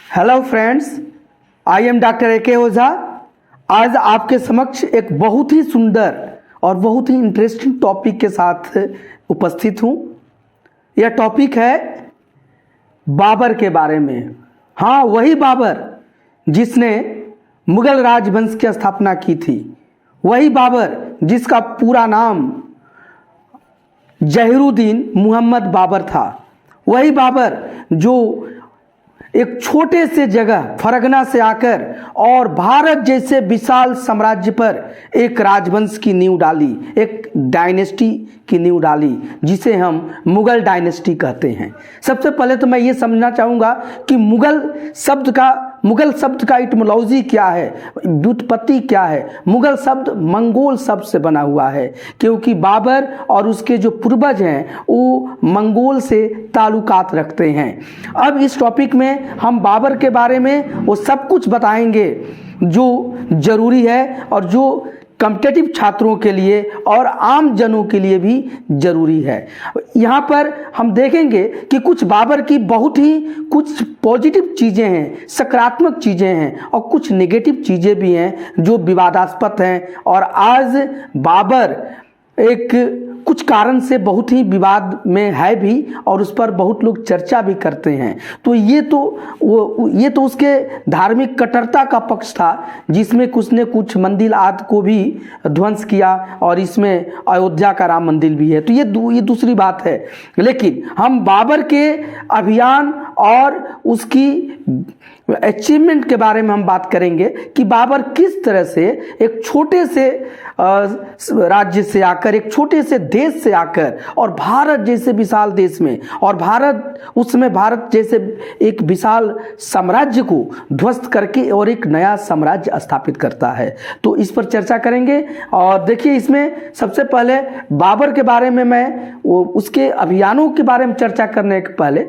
Hello friends, I am doctor A के ओझा। आज आपके समक्ष एक बहुत ही सुंदर और बहुत ही इंटरेस्टिंग टॉपिक के साथ उपस्थित हूँ। यह टॉपिक है बाबर के बारे में। हाँ, वही बाबर जिसने मुगल राजवंश की स्थापना की थी, वही बाबर जिसका पूरा नाम जहीरुद्दीन मुहम्मद बाबर था, वही बाबर जो एक छोटे से जगह फरगना से आकर और भारत जैसे विशाल साम्राज्य पर एक राजवंश की नींव डाली, एक डायनेस्टी की नींव डाली, जिसे हम मुगल डायनेस्टी कहते हैं। सबसे पहले तो मैं ये समझना चाहूँगा कि मुगल शब्द का इटमोलॉजी क्या है, व्युत्पत्ति क्या है। मुगल शब्द मंगोल शब्द से बना हुआ है, क्योंकि बाबर और उसके जो पूर्वज हैं वो मंगोल से ताल्लुकात रखते हैं। अब इस टॉपिक में हम बाबर के बारे में वो सब कुछ बताएंगे जो जरूरी है और जो कॉम्पिटिटिव छात्रों के लिए और आम जनों के लिए भी जरूरी है। यहाँ पर हम देखेंगे कि कुछ बाबर की बहुत ही कुछ पॉजिटिव चीज़ें हैं, सकारात्मक चीज़ें हैं, और कुछ नेगेटिव चीज़ें भी हैं जो विवादास्पद हैं। और आज बाबर एक कुछ कारण से बहुत ही विवाद में है भी, और उस पर बहुत लोग चर्चा भी करते हैं। तो ये तो उसके धार्मिक कट्टरता का पक्ष था, जिसमें कुछ ने कुछ मंदिर आदि को भी ध्वंस किया, और इसमें अयोध्या का राम मंदिर भी है। तो ये दूसरी बात है। लेकिन हम बाबर के अभियान और उसकी अचीवमेंट के बारे में हम बात करेंगे कि बाबर किस तरह से एक छोटे से राज्य से आकर, एक छोटे से देश से आकर, और भारत जैसे विशाल देश में, और भारत जैसे एक विशाल साम्राज्य को ध्वस्त करके और एक नया साम्राज्य स्थापित करता है। तो इस पर चर्चा करेंगे। और देखिए, इसमें सबसे पहले बाबर के बारे में मैं उसके अभियानों के बारे में चर्चा करने के पहले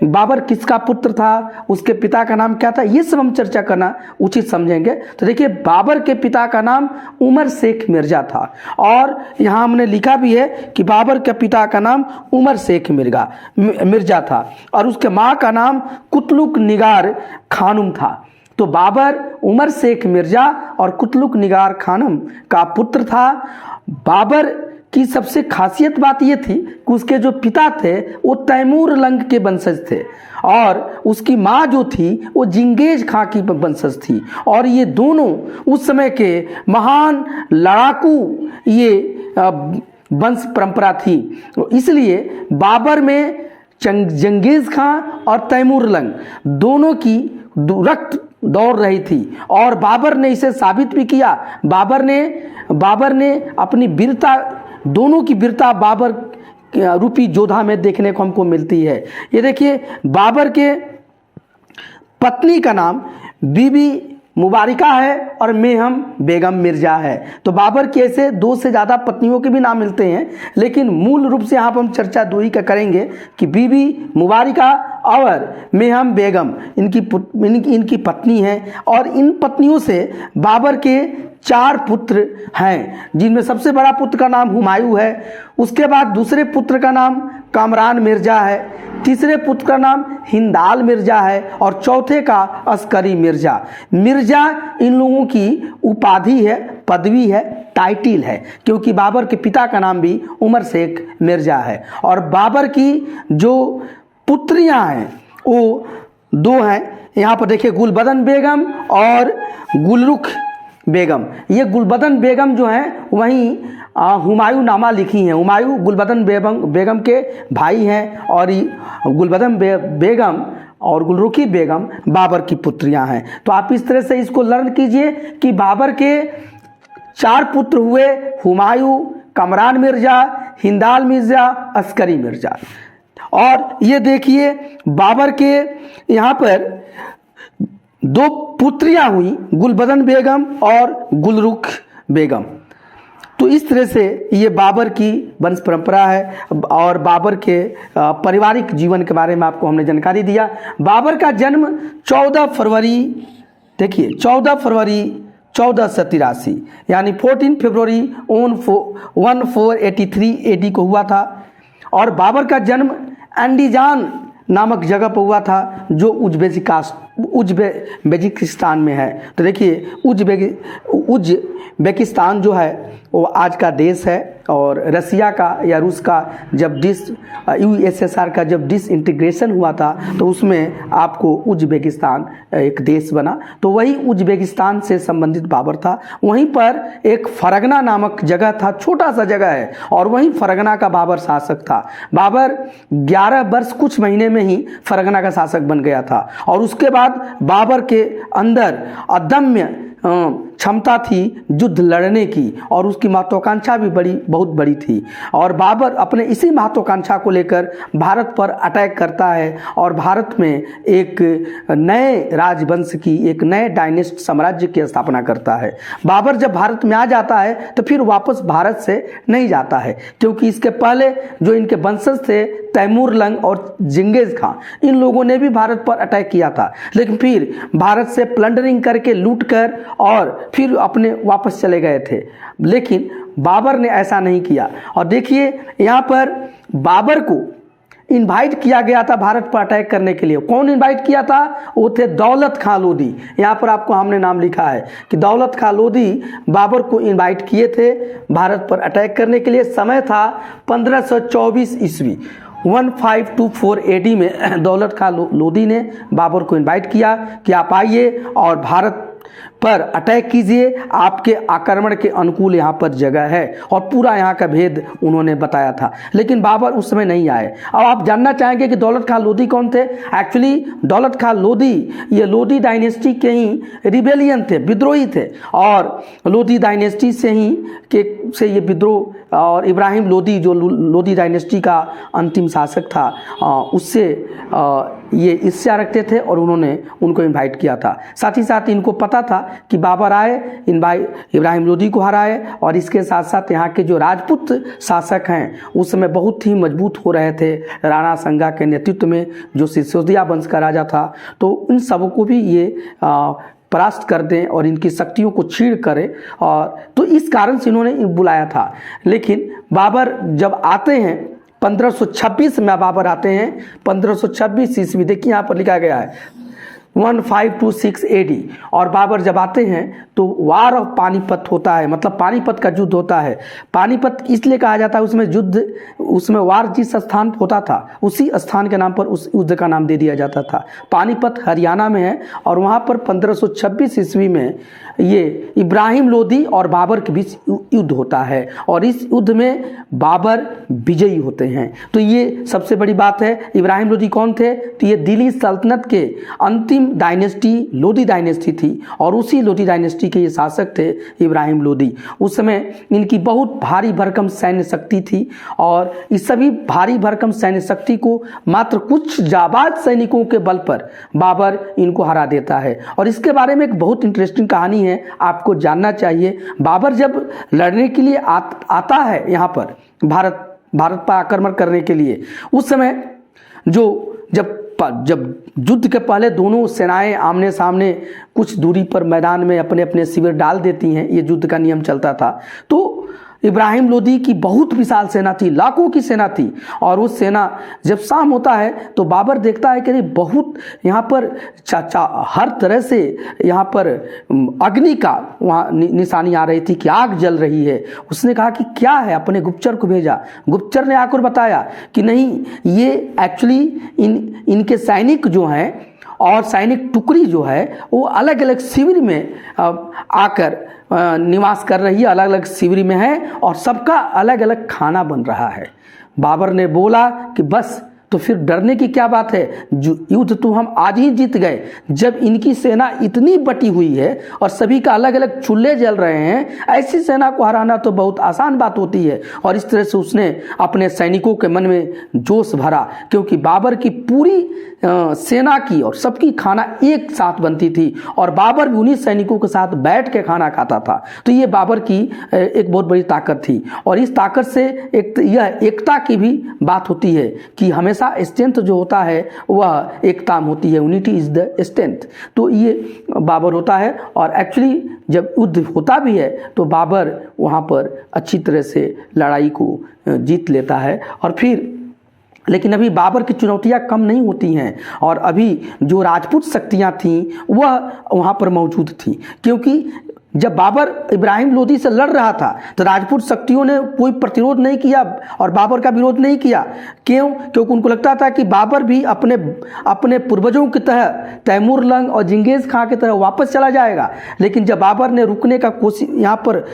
बाबर किसका पुत्र था, उसके पिता का नाम क्या था, ये सब हम चर्चा करना उचित समझेंगे। तो देखिए, बाबर के पिता का नाम उमर शेख मिर्जा था, और यहाँ हमने लिखा भी है कि बाबर के पिता का नाम उमर शेख मिर्जा था, और उसके माँ का नाम कुतलुक निगार खानुम था। तो बाबर उमर शेख मिर्जा और कुतलुक निगार खानम का पुत्र था। बाबर की सबसे खासियत बात ये थी कि उसके जो पिता थे वो तैमूर लंग के वंशज थे, और उसकी माँ जो थी वो जिंगेज खां की वंशज थी। और ये दोनों उस समय के महान लड़ाकू ये वंश परंपरा थी। इसलिए बाबर में जंगेज खां और तैमूर लंग दोनों की रक्त दौड़ रही थी, और बाबर ने इसे साबित भी किया। बाबर ने अपनी वीरता, दोनों की वीरता बाबर रूपी योद्धा में देखने को हमको मिलती है। ये देखिए, बाबर के पत्नी का नाम बीबी मुबारिका है और मेहम बेगम मिर्जा है। तो बाबर के ऐसे 2 से ज़्यादा पत्नियों के भी नाम मिलते हैं, लेकिन मूल रूप से यहाँ पर हम चर्चा 2 ही का करेंगे कि बीबी मुबारिका और मेहम बेगम इनकी पत्नी हैं। और इन पत्नियों से बाबर के 4 पुत्र हैं, जिनमें सबसे बड़ा पुत्र का नाम हुमायूं है, उसके बाद दूसरे पुत्र का नाम कामरान मिर्जा है, तीसरे पुत्र का नाम हिंदाल मिर्जा है, और चौथे का अस्करी मिर्जा। मिर्जा इन लोगों की उपाधि है, पदवी है, टाइटिल है, क्योंकि बाबर के पिता का नाम भी उमर शेख मिर्जा है। और बाबर की जो पुत्रियां हैं वो 2 हैं। यहाँ पर देखिए, गुलबदन बेगम और गुलरुख बेगम। ये गुलबदन बेगम जो हैं वहीं हुमायूं नामा लिखी हैं। हुमायूं गुलबदन बेगम के भाई हैं, और गुलबदन बेगम और गुलरुखी बेगम बाबर की पुत्रियां हैं। तो आप इस तरह से इसको लर्न कीजिए कि बाबर के 4 पुत्र हुए, हुमायूं, कामरान मिर्जा, हिंदाल मिर्जा, अस्करी मिर्जा। और ये देखिए, बाबर के यहाँ पर 2 पुत्रियां हुई, गुलबदन बेगम और गुलरुख बेगम। तो इस तरह से ये बाबर की वंश परंपरा है। और बाबर के पारिवारिक जीवन के बारे में आपको हमने जानकारी दिया। बाबर का जन्म 14 फरवरी, देखिए 14 फरवरी 1483 यानी 14 फरवरी 1483 AD को हुआ था। और बाबर का जन्म एंडीजान नामक जगह पर हुआ था जो उज्बेकिस्तान में है। तो देखिए उज्बेकिस्तान जो है वो आज का देश है, और रसिया का या रूस का जब यूएसएसआर का जब डिसइंटीग्रेशन हुआ था तो उसमें आपको उज्बेकिस्तान एक देश बना। तो वही उज्बेकिस्तान से संबंधित बाबर था। वहीं पर एक फरगना नामक जगह था, छोटा सा जगह है, और वहीं फरगना का बाबर शासक था। बाबर 11 वर्ष कुछ महीने में ही फरगना का शासक बन गया था, और उसके बाद बाबर के अंदर अदम्य क्षमता थी युद्ध लड़ने की, और उसकी महत्वाकांक्षा भी बहुत बड़ी थी। और बाबर अपने इसी महत्वाकांक्षा को लेकर भारत पर अटैक करता है और भारत में एक नए राजवंश की, एक नए डायनेस्ट साम्राज्य की स्थापना करता है। बाबर जब भारत में आ जाता है तो फिर वापस भारत से नहीं जाता है, क्योंकि इसके पहले जो इनके वंशज थे तैमूर लंग और जिंगेज खां, इन लोगों ने भी भारत पर अटैक किया था, लेकिन फिर भारत से प्लंडरिंग करके लूट कर और फिर अपने वापस चले गए थे। लेकिन बाबर ने ऐसा नहीं किया। और देखिए यहाँ पर बाबर को इनवाइट किया गया था भारत पर अटैक करने के लिए। कौन इनवाइट किया था? वो थे दौलत खां लोदी। यहाँ पर आपको हमने नाम लिखा है कि दौलत खां लोदी बाबर को इनवाइट किए थे भारत पर अटैक करने के लिए। समय था 1524 ईस्वी, 1524 AD में दौलत खां लोदी ने बाबर को इनवाइट किया कि आप आइए और भारत पर अटैक कीजिए, आपके आक्रमण के अनुकूल यहाँ पर जगह है, और पूरा यहाँ का भेद उन्होंने बताया था। लेकिन बाबर उस समय नहीं आए। अब आप जानना चाहेंगे कि दौलत खां लोदी कौन थे? एक्चुअली दौलत खां लोदी ये लोदी डायनेस्टी के ही रिबेलियन थे, विद्रोही थे, और लोदी डायनेस्टी से ये विद्रोह, और इब्राहिम लोदी जो लोदी डायनेस्टी का अंतिम शासक था उससे ये ईर्ष्या रखते थे, और उन्होंने उनको इनवाइट किया था। साथ ही साथ इनको पता था कि बाबर आए, इब्राहिम लोदी को हराए, और इसके साथ साथ यहाँ के जो राजपूत शासक हैं उस समय बहुत ही मजबूत हो रहे थे राणा संगा के नेतृत्व में, जो सिसोदिया वंश का राजा था। तो उन सबको भी ये परास्त कर दें और इनकी शक्तियों को छीड़ करें, और तो इस कारण से इन्होंने बुलाया था। लेकिन बाबर जब आते हैं 1526 में बाबर आते हैं, 1526 ईस्वी, देखिए यहाँ पर लिखा गया है 1526 AD। और बाबर जब आते हैं तो वार ऑफ पानीपत होता है, मतलब पानीपत का युद्ध होता है। पानीपत इसलिए कहा जाता है, उसमें वार जिस स्थान पर होता था उसी स्थान के नाम पर उस युद्ध का नाम दे दिया जाता था। पानीपत हरियाणा में है, और वहाँ पर 1526 ईस्वी में ये इब्राहिम लोदी और बाबर के बीच युद्ध होता है, और इस युद्ध में बाबर विजयी होते हैं। तो ये सबसे बड़ी बात है। इब्राहिम लोदी कौन थे? तो ये दिल्ली सल्तनत के अंतिम डायनेस्टी लोदी डायनेस्टी थी, और उसी लोदी डायनेस्टी के ये शासक थे इब्राहिम लोदी। उस समय इनकी बहुत भारी भरकम सैन्य शक्ति थी, और इस सभी भारी भरकम सैन्य शक्ति को मात्र कुछ जाबाज सैनिकों के बल पर बाबर इनको हरा देता है। और इसके बारे में एक बहुत इंटरेस्टिंग कहानी है, आपको जानना चाहिए। बाबर जब लड़ने के लिए आता है यहाँ पर भारत पर आक्रमण करने के लिए, उस समय जब युद्ध के पहले दोनों सेनाएं आमने सामने कुछ दूरी पर मैदान में अपने अपने शिविर डाल देती हैं, ये युद्ध का नियम चलता था। तो इब्राहिम लोदी की बहुत विशाल सेना थी, लाखों की सेना थी, और उस सेना जब शाम होता है तो बाबर देखता है कि बहुत यहाँ पर हर तरह से यहाँ पर अग्नि का वहाँ निशानी आ रही थी कि आग जल रही है। उसने कहा कि क्या है, अपने गुप्तचर को भेजा। गुप्तचर ने आकर बताया कि नहीं, ये एक्चुअली इनके सैनिक जो हैं और सैनिक टुकड़ी जो है वो अलग अलग शिविर में आकर निवास कर रही है, अलग अलग शिविर में है, और सबका अलग अलग खाना बन रहा है। बाबर ने बोला कि बस, तो फिर डरने की क्या बात है, युद्ध तो हम आज ही जीत गए। जब इनकी सेना इतनी बटी हुई है और सभी का अलग अलग चूल्हे जल रहे हैं, ऐसी सेना को हराना तो बहुत आसान बात होती है। और इस तरह से उसने अपने सैनिकों के मन में जोश भरा, क्योंकि बाबर की पूरी सेना की और सबकी खाना एक साथ बनती थी, और बाबर भी उन्हीं सैनिकों के साथ बैठ के खाना खाता था। तो ये बाबर की एक बहुत बड़ी ताकत थी, और इस ताकत से यह एकता की भी बात होती है कि हमेशा स्ट्रेंथ जो होता है वह एकता में होती है, यूनिटी इज द स्ट्रेंथ। तो ये बाबर होता है, और एक्चुअली जब युद्ध होता भी है तो बाबर वहाँ पर अच्छी तरह से लड़ाई को जीत लेता है। और फिर लेकिन अभी बाबर की चुनौतियां कम नहीं होती हैं और अभी जो राजपूत शक्तियां थीं वह वहाँ पर मौजूद थी, क्योंकि जब बाबर इब्राहिम लोदी से लड़ रहा था तो राजपूत शक्तियों ने कोई प्रतिरोध नहीं किया और बाबर का विरोध नहीं किया। क्यों? क्योंकि उनको लगता था कि बाबर भी अपने अपने पूर्वजों की तरह तैमूर लंग और जिंगेज खां की तरह वापस चला जाएगा। लेकिन जब बाबर ने रुकने का कोशिश यहाँ पर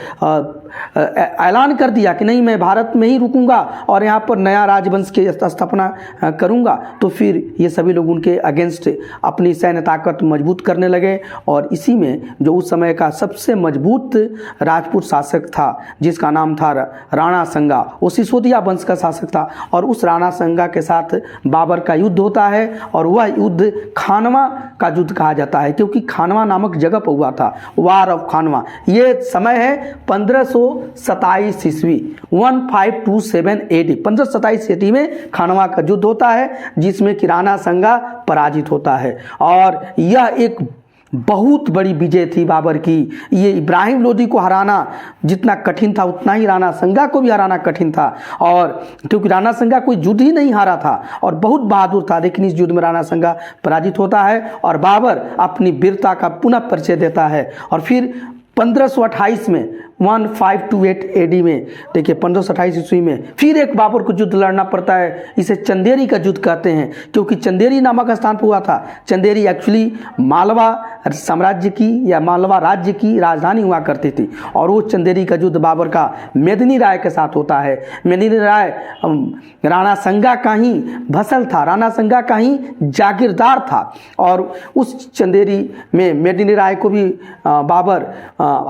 ऐलान कर दिया कि नहीं, मैं भारत में ही रुकूंगा और यहाँ पर नया राजवंश की स्थापना करूंगा, तो फिर ये सभी लोग उनके अगेंस्ट अपनी सैन्य ताकत मजबूत करने लगे। और इसी में जो उस समय का सबसे मजबूत राजपूत शासक था जिसका नाम था राणा संगा, वो सिसोदिया वंश का शासक था, और उस राणा संगा के साथ बाबर का युद्ध होता है और वह युद्ध खानवा का युद्ध कहा जाता है, क्योंकि खानवा नामक जगह पर हुआ था, वार ऑफ खानवा। ये समय है 1527 ईस्वी, 1527 AD, 1527 AD में खानवा का युद्ध होता है जिसमें कि राणा संगा पराजित होता है। और यह एक बहुत बड़ी विजय थी बाबर की। ये इब्राहिम लोदी को हराना जितना कठिन था उतना ही राणा संगा को भी हराना कठिन था, और क्योंकि राणा संगा कोई युद्ध ही नहीं हारा था और बहुत बहादुर था, लेकिन इस युद्ध में राणा संगा पराजित होता है और बाबर अपनी वीरता का पुनः परिचय देता है। और फिर 1528 में 1528 AD में, देखिए 1528 ईस्वी में फिर एक बाबर को युद्ध लड़ना पड़ता है। इसे चंदेरी का युद्ध कहते हैं, क्योंकि चंदेरी नामक स्थान पर हुआ था। चंदेरी एक्चुअली मालवा साम्राज्य की या मालवा राज्य की राजधानी हुआ करती थी, और वो चंदेरी का युद्ध बाबर का मेदिनी राय के साथ होता है। मेदिनी राय राणा संगा का ही भसल था, राणा संगा का ही जागीरदार था, और उस चंदेरी में मेदिनी राय को भी बाबर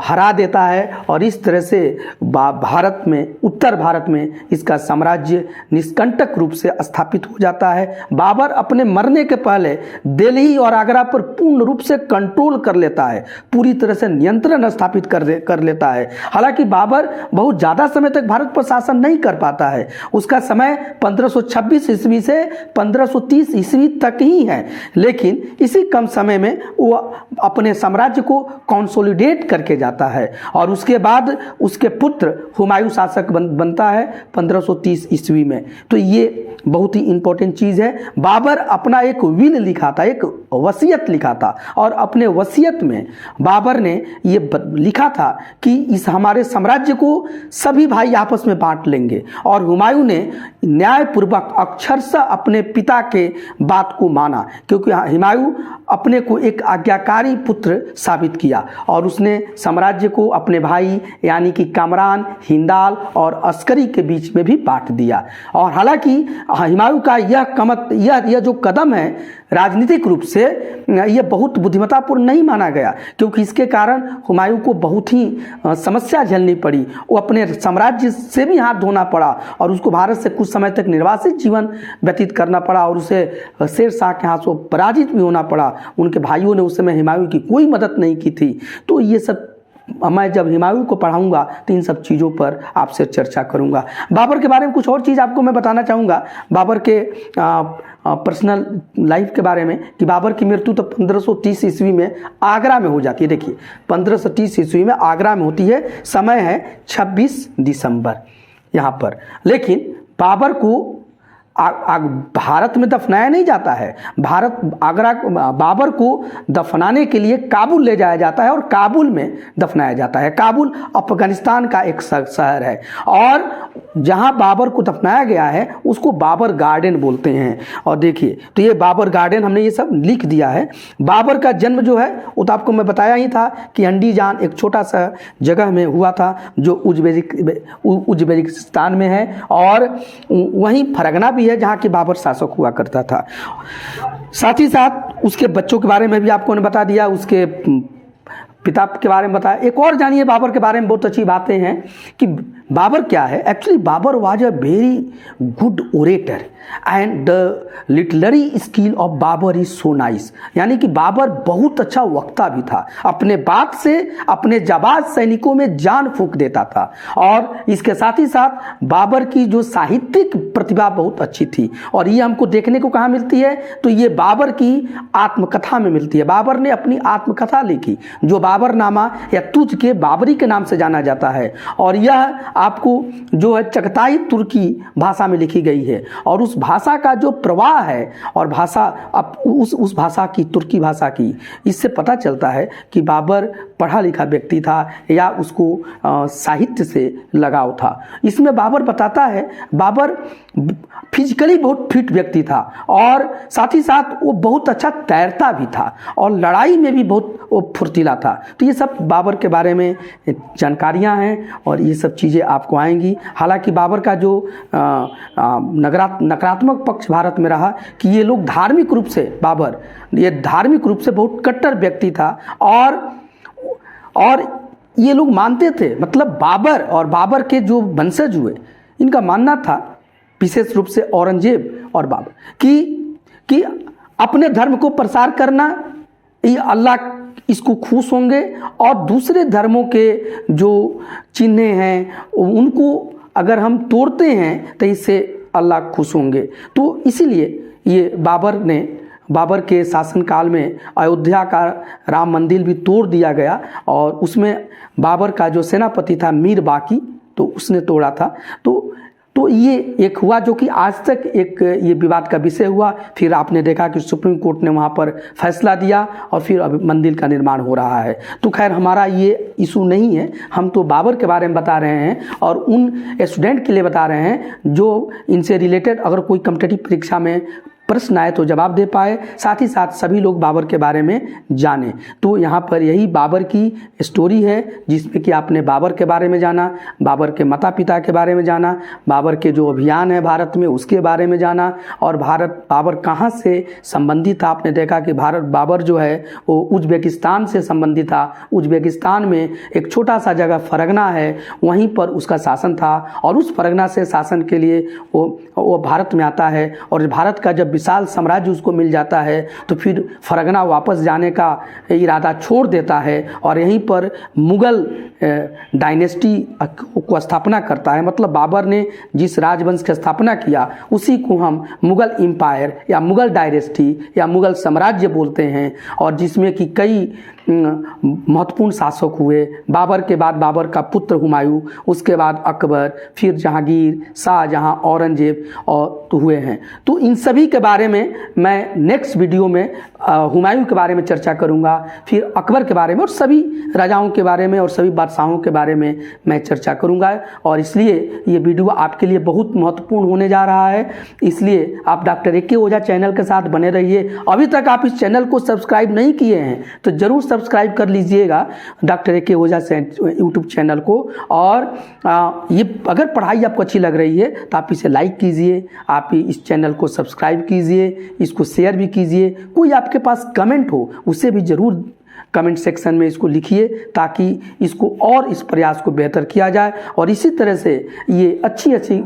हरा देता है और इस तरह से भारत में, उत्तर भारत में इसका साम्राज्य निष्कंटक रूप से स्थापित हो जाता है। बाबर अपने मरने के पहले दिल्ली और आगरा पर पूर्ण रूप से कंट्रोल कर लेता है, पूरी तरह से नियंत्रण स्थापित कर लेता है। हालांकि बाबर बहुत ज़्यादा समय तक भारत पर शासन नहीं कर पाता है, उसका समय 1526 ईस्वी से 1530 ईस्वी तक ही है, लेकिन इसी कम समय में वो अपने साम्राज्य को कंसोलिडेट करके जाता है और उसके बाद उसके पुत्र हुमायूं शासक बनता है 1530 ईस्वी में। तो ये बहुत ही इंपॉर्टेंट चीज़ है। बाबर अपना एक विल लिखा था, एक वसीयत लिखा था, और अपने वसीयत में बाबर ने ये लिखा था कि इस हमारे साम्राज्य को सभी भाई आपस में बांट लेंगे, और हुमायूं ने न्यायपूर्वक अक्षरशः अपने पिता के बात को माना, क्योंकि हुमायूं अपने को एक आज्ञाकारी पुत्र साबित किया और उसने साम्राज्य को अपने भाई यानी कि कामरान, हिंदाल और अस्करी के बीच में भी बांट दिया। और हालांकि हुमायूं का यह जो कदम है राजनीतिक रूप से यह बहुत बुद्धिमत्तापूर्ण नहीं माना गया, क्योंकि इसके कारण हुमायूं को बहुत ही समस्या झेलनी पड़ी। वो अपने साम्राज्य से भी हाथ धोना पड़ा और उसको भारत से कुछ समय तक निर्वासित जीवन व्यतीत करना पड़ा और उसे शेर शाह के हाथों पराजित भी होना पड़ा। उनके भाइयों ने उस समय हुमायूं की कोई मदद नहीं की थी। तो ये सब मैं जब हुमायूं को पढ़ाऊंगा तो इन सब चीज़ों पर आपसे चर्चा करूंगा। बाबर के बारे में कुछ और चीज़ आपको मैं बताना चाहूँगा, बाबर के पर्सनल लाइफ के बारे में, कि बाबर की मृत्यु तो 1530 ईस्वी में आगरा में हो जाती है। देखिए 1530 ईस्वी में आगरा में होती है, समय है 26 दिसंबर यहाँ पर। लेकिन बाबर को भारत में दफनाया नहीं जाता है, बाबर को दफनाने के लिए काबुल ले जाया जाता है और काबुल में दफनाया जाता है। काबुल अफगानिस्तान का एक शहर है और जहां बाबर को दफनाया गया है उसको बाबर गार्डन बोलते हैं। और देखिए तो ये बाबर गार्डन हमने ये सब लिख दिया है। बाबर का जन्म जो है वो तो आपको मैं बताया ही था कि अंडीजान एक छोटा सा जगह में हुआ था जो उज्बेकिस्तान में है, और वहीं फरगना भी है जहाँ की बाबर शासक हुआ करता था। साथ ही साथ उसके बच्चों के बारे में भी आपको ने बता दिया, उसके पिता के बारे में बताया। एक और जानिए बाबर के बारे में बहुत अच्छी बातें हैं कि बाबर क्या है। Actually Babur was a very good orator and the literary skill of Babur is so nice, यानी कि बाबर बहुत अच्छा वक्ता भी था, अपने बात से अपने जाबाज सैनिकों में जान फूंक देता था। और इसके साथ ही साथ बाबर की जो साहित्यिक प्रतिभा बहुत अच्छी थी, और ये हमको देखने को कहाँ मिलती है, तो ये बाबर की आत्मकथा में मिलती है। बाबर ने अपनी आत्मकथा लिखी जो बाबरनामा या तुझ के बाबरी के नाम से जाना जाता है, और यह आपको जो है चगताई तुर्की भाषा में लिखी गई है, और उस भाषा का जो प्रवाह है और भाषा उस भाषा की, तुर्की भाषा की, इससे पता चलता है कि बाबर पढ़ा लिखा व्यक्ति था या उसको साहित्य से लगाव था। इसमें बाबर बताता है, बाबर फिजिकली बहुत फिट व्यक्ति था और साथ ही साथ वो बहुत अच्छा तैरता भी था और लड़ाई में भी बहुत वो फुर्तीला था। तो ये सब बाबर के बारे में जानकारियां हैं और ये सब चीज़ें आपको आएंगी। हालांकि बाबर का जो नकारात्मक पक्ष भारत में रहा कि ये लोग धार्मिक रूप से, बाबर ये धार्मिक रूप से बहुत कट्टर व्यक्ति था और ये लोग मानते थे, मतलब बाबर और बाबर के जो वंशज हुए इनका मानना था, विशेष रूप से औरंगजेब और बाबर, कि अपने धर्म को प्रसार करना, ये अल्लाह इसको खुश होंगे और दूसरे धर्मों के जो चिन्ह हैं उनको अगर हम तोड़ते हैं तो इससे अल्लाह खुश होंगे। तो इसीलिए ये बाबर के शासनकाल में अयोध्या का राम मंदिर भी तोड़ दिया गया और उसमें बाबर का जो सेनापति था मीर बाकी, तो उसने तोड़ा था। तो ये एक हुआ जो कि आज तक एक ये विवाद का विषय हुआ। फिर आपने देखा कि सुप्रीम कोर्ट ने वहाँ पर फैसला दिया और फिर अब मंदिर का निर्माण हो रहा है। तो खैर हमारा ये इशू नहीं है, हम तो बाबर के बारे में बता रहे हैं और उन स्टूडेंट के लिए बता रहे हैं जो इनसे रिलेटेड अगर कोई कॉम्पिटिटिव परीक्षा में प्रश्न आए तो जवाब दे पाए, साथ ही साथ सभी लोग बाबर के बारे में जाने। तो यहाँ पर यही बाबर की स्टोरी है जिसमें कि आपने बाबर के बारे में जाना, बाबर के माता पिता के बारे में जाना, बाबर के जो अभियान है भारत में उसके बारे में जाना और बाबर कहाँ से संबंधित था। आपने देखा कि बाबर जो है वो उज्बेकिस्तान से संबंधित था। उज्बेकिस्तान में एक छोटा सा जगह फरगना है, वहीं पर उसका शासन था और उस फरगना से शासन के लिए वो भारत में आता है और भारत का जब विशाल साम्राज्य उसको मिल जाता है तो फिर फरगना वापस जाने का इरादा छोड़ देता है और यहीं पर मुगल डायनेस्टी को स्थापना करता है। मतलब बाबर ने जिस राजवंश की स्थापना किया उसी को हम मुगल एम्पायर या मुगल डायनेस्टी या मुगल साम्राज्य बोलते हैं, और जिसमें कि कई महत्वपूर्ण शासक हुए। बाबर के बाद बाबर का पुत्र हुमायूं, उसके बाद अकबर, फिर जहांगीर, शाहजहां, औरंगजेब और तो हुए हैं। तो इन सभी के बारे में मैं नेक्स्ट वीडियो में हुमायूं के बारे में चर्चा करूंगा, फिर अकबर के बारे में और सभी राजाओं के बारे में और सभी बादशाहों के बारे में मैं चर्चा करूंगा। और इसलिए ये वीडियो आपके लिए बहुत महत्वपूर्ण होने जा रहा है, इसलिए आप डॉक्टर ए के ओझा चैनल के साथ बने रहिए। अभी तक आप इस चैनल को सब्सक्राइब नहीं किए हैं तो जरूर सब्सक्राइब कर लीजिएगा डॉक्टर ए के ओझा यूट्यूब चैनल को। और ये अगर पढ़ाई आपको अच्छी लग रही है तो आप इसे लाइक कीजिए, आप इस चैनल को सब्सक्राइब कीजिए, इसको शेयर भी कीजिए। कोई आपके पास कमेंट हो उसे भी ज़रूर कमेंट सेक्शन में इसको लिखिए ताकि इसको और इस प्रयास को बेहतर किया जाए। और इसी तरह से ये अच्छी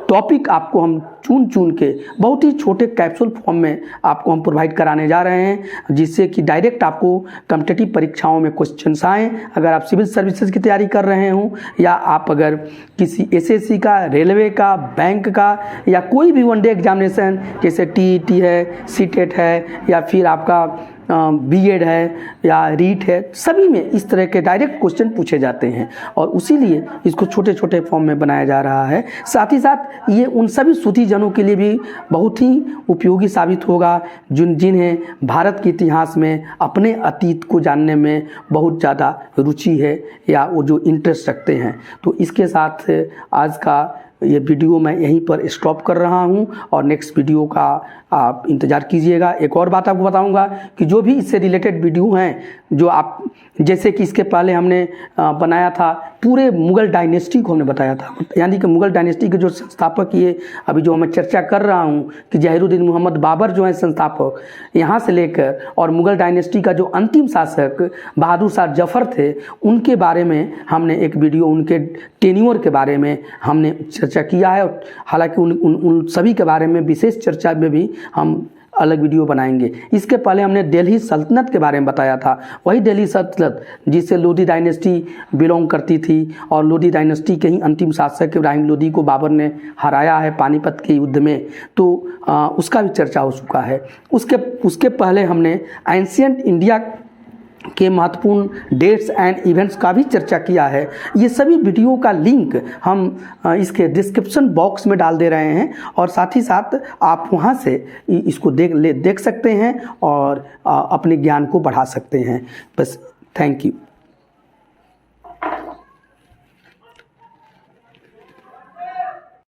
टॉपिक आपको हम चुन के बहुत ही छोटे कैप्सूल फॉर्म में आपको हम प्रोवाइड कराने जा रहे हैं, जिससे कि डायरेक्ट आपको कॉम्पिटिटिव परीक्षाओं में क्वेश्चंस आएँ। अगर आप सिविल सर्विसेज की तैयारी कर रहे हों या आप अगर किसी एसएससी का, रेलवे का, बैंक का या कोई भी वनडे एग्जामिनेशन जैसे टीईटी है, सीटेट है या फिर आपका बीएड है या रीट है, सभी में इस तरह के डायरेक्ट क्वेश्चन पूछे जाते हैं और उसी लिए इसको छोटे छोटे फॉर्म में बनाया जा रहा है। साथ ही साथ ये उन सभी सूफीजनों के लिए भी बहुत ही उपयोगी साबित होगा जिन्हें भारत के इतिहास में अपने अतीत को जानने में बहुत ज़्यादा रुचि है या वो जो इंटरेस्ट रखते हैं। तो इसके साथ आज का ये वीडियो मैं यहीं पर स्टॉप कर रहा हूं और नेक्स्ट वीडियो का आप इंतज़ार कीजिएगा। एक और बात आपको बताऊंगा कि जो भी इससे रिलेटेड वीडियो हैं, जो आप जैसे कि इसके पहले हमने बनाया था पूरे मुग़ल डायनेस्टी को हमने बताया था, यानी कि मुग़ल डायनेस्टी के जो संस्थापक ये अभी जो मैं चर्चा कर रहा हूँ कि जहीरुद्दीन मोहम्मद बाबर जो है संस्थापक, यहाँ से लेकर और मुग़ल डायनेस्टी का जो अंतिम शासक बहादुर शाह जफ़र थे उनके बारे में हमने एक वीडियो, उनके टेन्योर के बारे में हमने चर्चा किया है। हालांकि उन सभी के बारे में विशेष चर्चा में भी हम अलग वीडियो बनाएंगे। इसके पहले हमने दिल्ली सल्तनत के बारे में बताया था, वही दिल्ली सल्तनत जिससे लोधी डायनेस्टी बिलोंग करती थी और लोधी डायनेस्टी के ही अंतिम शासक इब्राहिम लोधी को बाबर ने हराया है पानीपत के युद्ध में, तो उसका भी चर्चा हो चुका है। उसके पहले हमने एंशिएंट इंडिया के महत्वपूर्ण डेट्स एंड इवेंट्स का भी चर्चा किया है। ये सभी वीडियो का लिंक हम इसके डिस्क्रिप्शन बॉक्स में डाल दे रहे हैं और साथ ही साथ आप वहाँ से इसको देख सकते हैं और अपने ज्ञान को बढ़ा सकते हैं। बस थैंक यू।